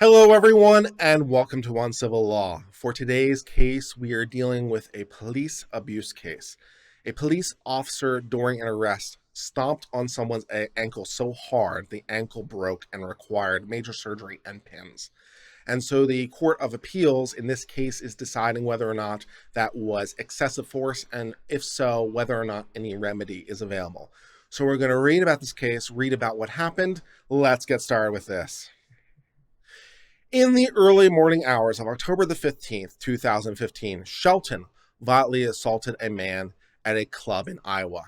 Hello, everyone, and welcome to Uncivil Law. For today's case, we are dealing with a police abuse case. A police officer during an arrest stomped on someone's ankle so hard the ankle broke and required major surgery and pins. And so the Court of Appeals in this case is deciding whether or not that was excessive force, and if so, whether or not any remedy is available. So we're going to read about this case, read about what happened. Let's get started with this. In the early morning hours of October the 15th, 2015, Shelton violently assaulted a man at a club in Iowa.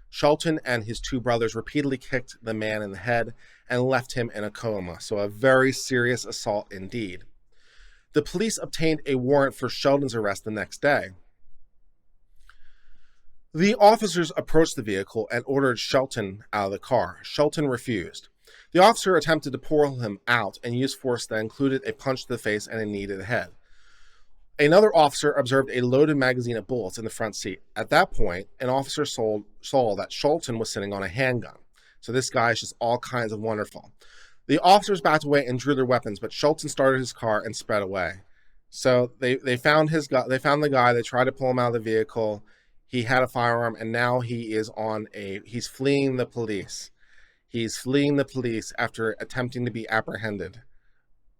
Shelton and his two brothers repeatedly kicked the man in the head and left him in a coma, so a very serious assault indeed. The police obtained a warrant for Shelton's arrest the next day. The officers approached the vehicle and ordered Shelton out of the car. Shelton refused. The officer attempted to pull him out and used force that included a punch to the face and a knee to the head. Another officer observed a loaded magazine of bullets in the front seat. At that point, an officer saw that Shelton was sitting on a handgun. So this guy is just all kinds of wonderful. The officers backed away and drew their weapons, but Shelton started his car and sped away. So they found the guy. They tried to pull him out of the vehicle. He had a firearm, and now he's fleeing the police. He's fleeing the police after attempting to be apprehended.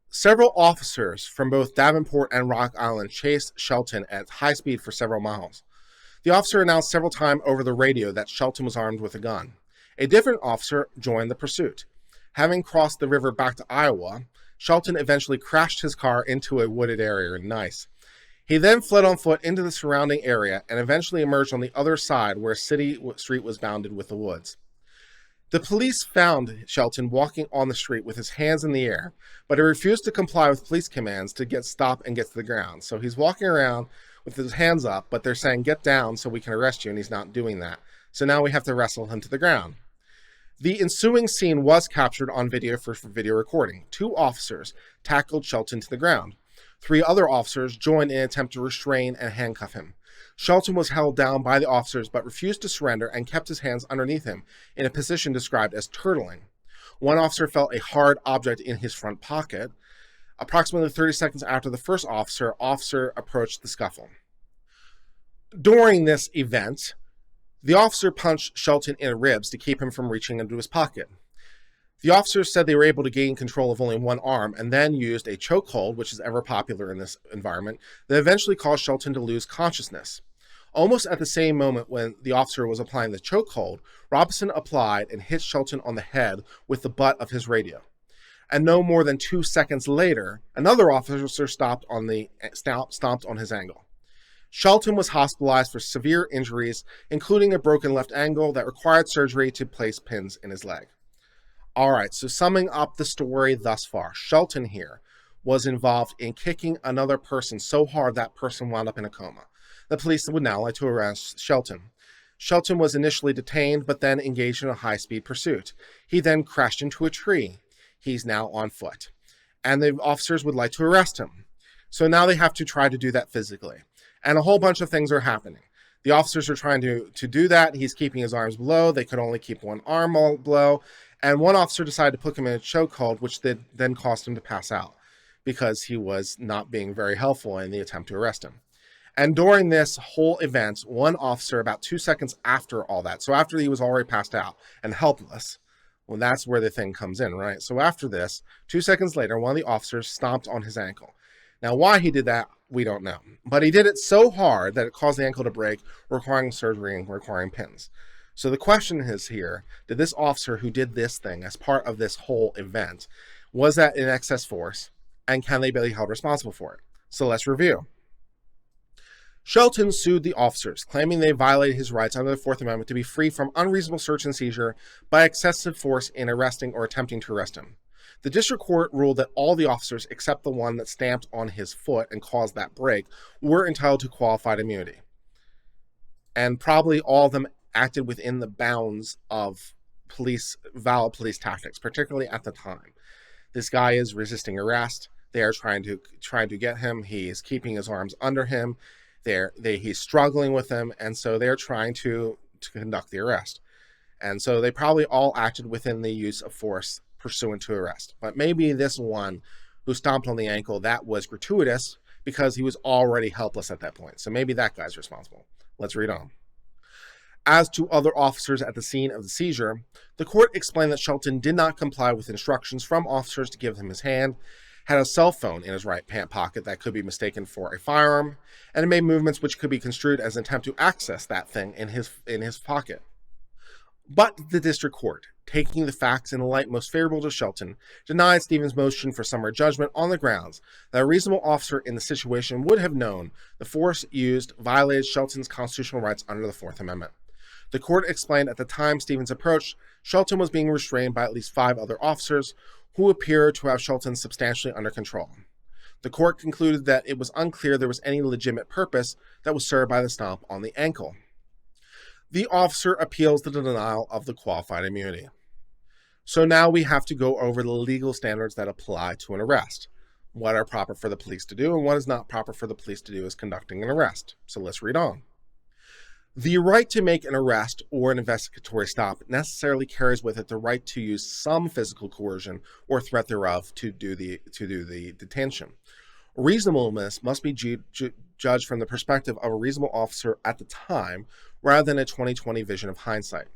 Several officers from both Davenport and Rock Island chased Shelton at high speed for several miles. The officer announced several times over the radio that Shelton was armed with a gun. A different officer joined the pursuit. Having crossed the river back to Iowa, Shelton eventually crashed his car into a wooded area. Nice. He then fled on foot into the surrounding area and eventually emerged on the other side where City Street was bounded with the woods. The police found Shelton walking on the street with his hands in the air, but he refused to comply with police commands to stop and get to the ground. So he's walking around with his hands up, but they're saying, get down so we can arrest you, and he's not doing that. So now we have to wrestle him to the ground. The ensuing scene was captured on video for video recording. 2 officers tackled Shelton to the ground. 3 other officers joined in an attempt to restrain and handcuff him. Shelton was held down by the officers but refused to surrender and kept his hands underneath him in a position described as turtling. One officer felt a hard object in his front pocket. Approximately 30 seconds after the first officer approached the scuffle. During this event, the officer punched Shelton in the ribs to keep him from reaching into his pocket. The officers said they were able to gain control of only one arm and then used a chokehold, which is ever popular in this environment, that eventually caused Shelton to lose consciousness. Almost at the same moment when the officer was applying the chokehold, Robinson applied and hit Shelton on the head with the butt of his radio. And no more than 2 seconds later, another officer stomped on his ankle. Shelton was hospitalized for severe injuries, including a broken left ankle that required surgery to place pins in his leg. All right, so summing up the story thus far, Shelton here was involved in kicking another person so hard that person wound up in a coma. The police would now like to arrest Shelton. Shelton was initially detained, but then engaged in a high-speed pursuit. He then crashed into a tree. He's now on foot. And the officers would like to arrest him. So now they have to try to do that physically. And a whole bunch of things are happening. The officers are trying to do that. He's keeping his arms below. They could only keep one arm below. And one officer decided to put him in a chokehold, which then caused him to pass out because he was not being very helpful in the attempt to arrest him. And during this whole event, one officer, about 2 seconds after all that, so after he was already passed out and helpless, well, that's where the thing comes in, right? So after this, 2 seconds later, one of the officers stomped on his ankle. Now, why he did that, we don't know. But he did it so hard that it caused the ankle to break, requiring surgery and requiring pins. So the question is here, did this officer who did this thing as part of this whole event, was that in excess force, and can they be held responsible for it? So let's review. Shelton sued the officers, claiming they violated his rights under the Fourth Amendment to be free from unreasonable search and seizure by excessive force in arresting or attempting to arrest him. The district court ruled that all the officers, except the one that stamped on his foot and caused that break, were entitled to qualified immunity. And probably all of them acted within the bounds of valid police tactics, particularly at the time. This guy is resisting arrest. They are trying to get him. He is keeping his arms under him. He's struggling with them, and so they're trying to conduct the arrest. And so they probably all acted within the use of force pursuant to arrest. But maybe this one who stomped on the ankle, that was gratuitous because he was already helpless at that point. So maybe that guy's responsible. Let's read on. As to other officers at the scene of the seizure, the court explained that Shelton did not comply with instructions from officers to give him his hand, had a cell phone in his right pant pocket that could be mistaken for a firearm, and made movements which could be construed as an attempt to access that thing in his pocket. But the district court, taking the facts in the light most favorable to Shelton, denied Stevens' motion for summary judgment on the grounds that a reasonable officer in the situation would have known the force used violated Shelton's constitutional rights under the Fourth Amendment. The court explained at the time Stevens approached, Shelton was being restrained by at least 5 other officers who appeared to have Shelton substantially under control. The court concluded that it was unclear there was any legitimate purpose that was served by the stomp on the ankle. The officer appeals the denial of the qualified immunity. So now we have to go over the legal standards that apply to an arrest. What are proper for the police to do and what is not proper for the police to do is conducting an arrest. So let's read on. The right to make an arrest or an investigatory stop necessarily carries with it the right to use some physical coercion or threat thereof to do the detention. Reasonableness must be judged from the perspective of a reasonable officer at the time rather than a 20/20 vision of hindsight.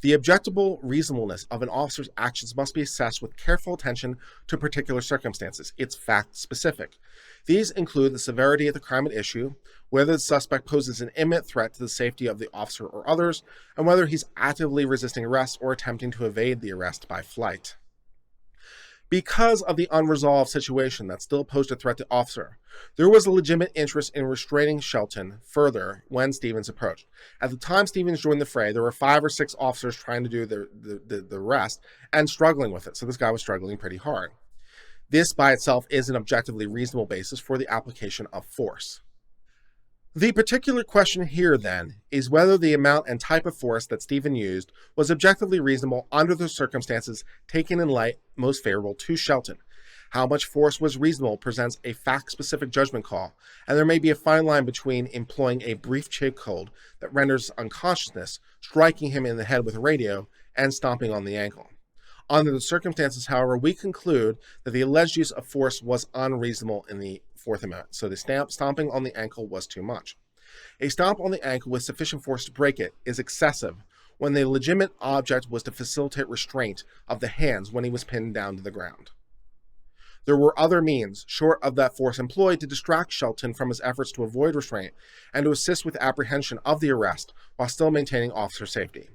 The objectable reasonableness of an officer's actions must be assessed with careful attention to particular circumstances. It's fact-specific. These include the severity of the crime at issue, whether the suspect poses an imminent threat to the safety of the officer or others, and whether he's actively resisting arrest or attempting to evade the arrest by flight. Because of the unresolved situation that still posed a threat to the officer, there was a legitimate interest in restraining Shelton further when Stevens approached. At the time Stevens joined the fray, there were 5 or 6 officers trying to do the arrest and struggling with it. So this guy was struggling pretty hard. This by itself is an objectively reasonable basis for the application of force. The particular question here, then, is whether the amount and type of force that Stevens used was objectively reasonable under the circumstances taken in light most favorable to Shelton. How much force was reasonable presents a fact-specific judgment call, and there may be a fine line between employing a brief chokehold that renders unconsciousness, striking him in the head with a radio, and stomping on the ankle. Under the circumstances, however, we conclude that the alleged use of force was unreasonable in the Fourth Amendment, so the stomping on the ankle was too much. A stomp on the ankle with sufficient force to break it is excessive when the legitimate object was to facilitate restraint of the hands when he was pinned down to the ground. There were other means, short of that force employed, to distract Shelton from his efforts to avoid restraint and to assist with apprehension of the arrest while still maintaining officer safety.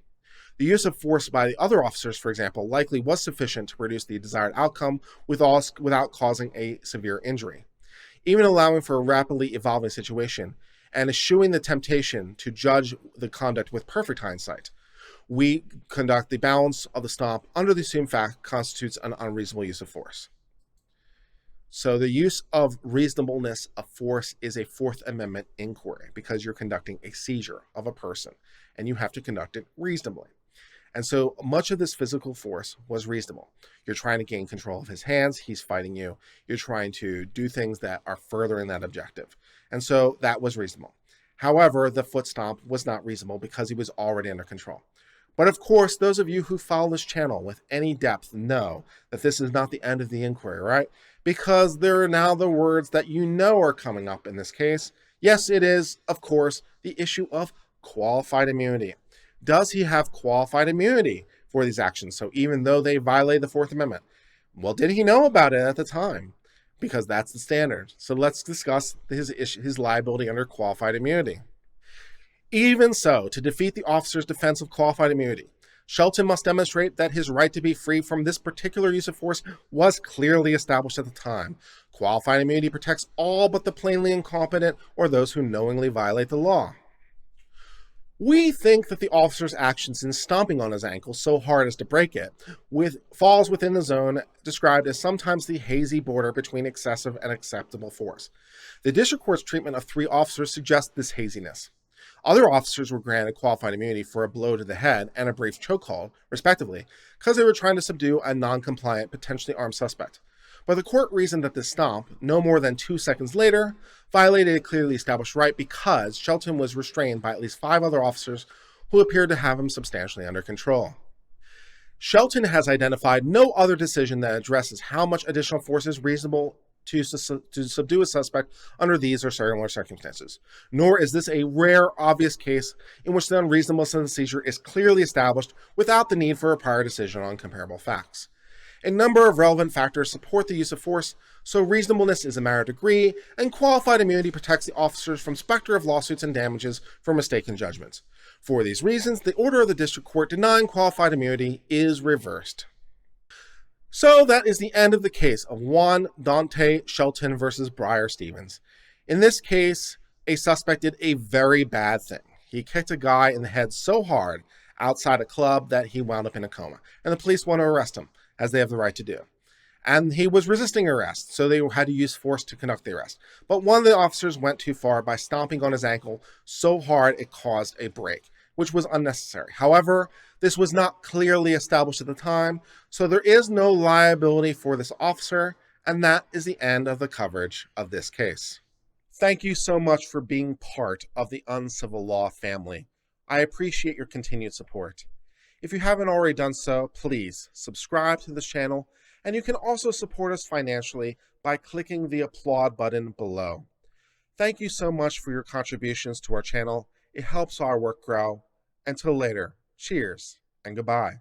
The use of force by the other officers, for example, likely was sufficient to produce the desired outcome without causing a severe injury. Even allowing for a rapidly evolving situation and eschewing the temptation to judge the conduct with perfect hindsight, we conduct the balance of the stomp under the assumed fact constitutes an unreasonable use of force. So the use of reasonableness of force is a Fourth Amendment inquiry because you're conducting a seizure of a person and you have to conduct it reasonably. And so much of this physical force was reasonable. You're trying to gain control of his hands. He's fighting you. You're trying to do things that are furthering that objective. And so that was reasonable. However, the foot stomp was not reasonable because he was already under control. But of course, those of you who follow this channel with any depth know that this is not the end of the inquiry, right? Because there are now the words that you know are coming up in this case. Yes, it is, of course, the issue of qualified immunity. Does he have qualified immunity for these actions? So even though they violate the Fourth Amendment, well, did he know about it at the time? Because that's the standard. So let's discuss his liability under qualified immunity. Even so, to defeat the officer's defense of qualified immunity, Shelton must demonstrate that his right to be free from this particular use of force was clearly established at the time. Qualified immunity protects all but the plainly incompetent or those who knowingly violate the law. We think that the officer's actions in stomping on his ankle so hard as to break it falls within the zone described as sometimes the hazy border between excessive and acceptable force. The district court's treatment of 3 officers suggests this haziness. Other officers were granted qualified immunity for a blow to the head and a brief chokehold, respectively, because they were trying to subdue a non-compliant, potentially armed suspect. But the court reasoned that this stomp, no more than 2 seconds later, violated a clearly established right because Shelton was restrained by at least 5 other officers who appeared to have him substantially under control. Shelton has identified no other decision that addresses how much additional force is reasonable to subdue a suspect under these or similar circumstances. Nor is this a rare, obvious case in which the unreasonableness of the seizure is clearly established without the need for a prior decision on comparable facts. A number of relevant factors support the use of force, so reasonableness is a matter of degree, and qualified immunity protects the officers from specter of lawsuits and damages for mistaken judgments. For these reasons, the order of the district court denying qualified immunity is reversed. So that is the end of the case of Juan Dante Shelton versus Briar Stevens. In this case, a suspect did a very bad thing. He kicked a guy in the head so hard outside a club that he wound up in a coma, and the police want to arrest him, as they have the right to do. And he was resisting arrest, so they had to use force to conduct the arrest. But one of the officers went too far by stomping on his ankle so hard it caused a break, which was unnecessary. However, this was not clearly established at the time, so there is no liability for this officer, and that is the end of the coverage of this case. Thank you so much for being part of the Uncivil Law family. I appreciate your continued support. If you haven't already done so, please subscribe to this channel, and you can also support us financially by clicking the applaud button below. Thank you so much for your contributions to our channel. It helps our work grow. Until later, cheers and goodbye.